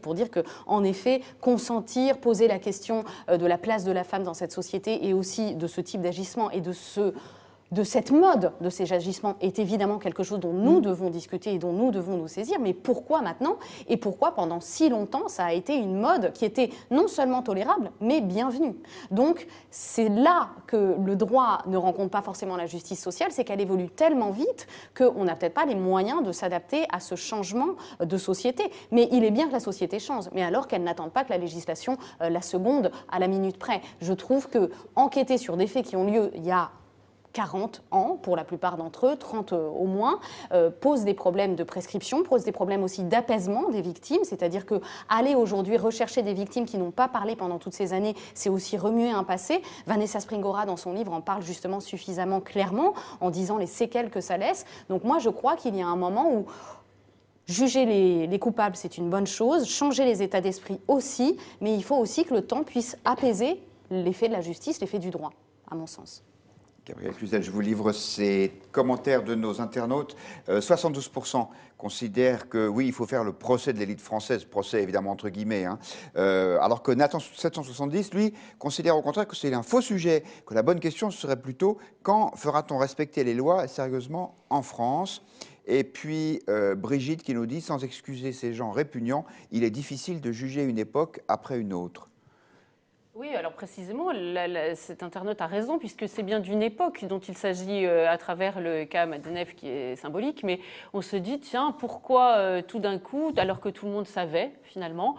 pour dire que, en effet, consentir, poser la question de la place de la femme dans cette société et aussi de ce type d'agissement et de cette mode de ces agissements est évidemment quelque chose dont nous devons discuter et dont nous devons nous saisir. Mais pourquoi maintenant? Et pourquoi pendant si longtemps ça a été une mode qui était non seulement tolérable, mais bienvenue? Donc c'est là que le droit ne rencontre pas forcément la justice sociale, c'est qu'elle évolue tellement vite qu'on n'a peut-être pas les moyens de s'adapter à ce changement de société. Mais il est bien que la société change, mais alors qu'elle n'attende pas que la législation la seconde à la minute près. Je trouve que enquêter sur des faits qui ont lieu il y a 40 ans, pour la plupart d'entre eux, 30 au moins, pose des problèmes de prescription, pose des problèmes aussi d'apaisement des victimes, c'est-à-dire qu'aller aujourd'hui rechercher des victimes qui n'ont pas parlé pendant toutes ces années, c'est aussi remuer un passé. Vanessa Springora, dans son livre, en parle justement suffisamment clairement, en disant les séquelles que ça laisse. Donc moi, je crois qu'il y a un moment où juger les coupables, c'est une bonne chose, changer les états d'esprit aussi, mais il faut aussi que le temps puisse apaiser l'effet de la justice, l'effet du droit, à mon sens. Gabrielle Cluzel, je vous livre ces commentaires de nos internautes. 72% considèrent que oui, il faut faire le procès de l'élite française, procès évidemment entre guillemets, hein, alors que Nathan 770, lui, considère au contraire que c'est un faux sujet, que la bonne question serait plutôt quand fera-t-on respecter les lois sérieusement en France? Et puis Brigitte qui nous dit, sans excuser ces gens répugnants, il est difficile de juger une époque après une autre. Oui, alors précisément, cet internaute a raison, puisque c'est bien d'une époque dont il s'agit à travers le cas Madzenef qui est symbolique, mais on se dit, tiens, pourquoi tout d'un coup, alors que tout le monde savait finalement,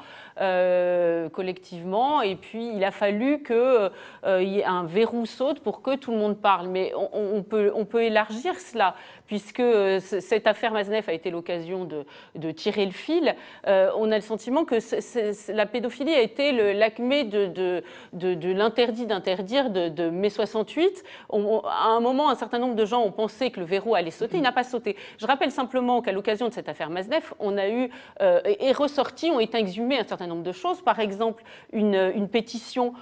collectivement, et puis il a fallu qu'il y ait un verrou saute pour que tout le monde parle. Mais on peut élargir cela, puisque cette affaire Madzenef a été l'occasion de tirer le fil. On a le sentiment que la pédophilie a été l'acmé de l'interdit d'interdire de mai 68. À un moment, un certain nombre de gens ont pensé que le verrou allait sauter. Il n'a pas sauté. Je rappelle simplement qu'à l'occasion de cette affaire Madzenef, on a eu, et ressorti, ont été exhumées un certain nombre de choses. Par exemple, une pétition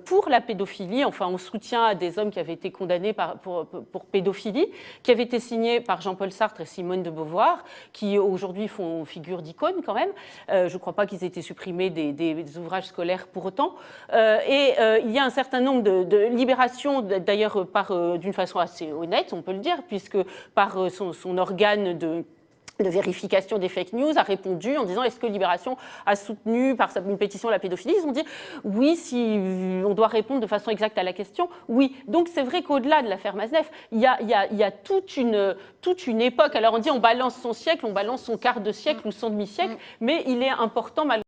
pour la pédophilie, enfin en soutien à des hommes qui avaient été condamnés pour pédophilie, qui avait été signée par Jean-Paul Sartre et Simone de Beauvoir, qui aujourd'hui font figure d'icône quand même. Je ne crois pas qu'ils aient été supprimés des ouvrages scolaires pour autant. Il y a un certain nombre de libérations, d'ailleurs d'une façon assez honnête, on peut le dire, puisque par son organe de vérification des fake news, a répondu en disant est-ce que Libération a soutenu par une pétition la pédophilie? Ils ont dit oui, si on doit répondre de façon exacte à la question, oui. Donc c'est vrai qu'au-delà de l'affaire Madzenef, il y a toute une époque. Alors on dit on balance son siècle, on balance son quart de siècle ou son demi-siècle, mais il est important malgré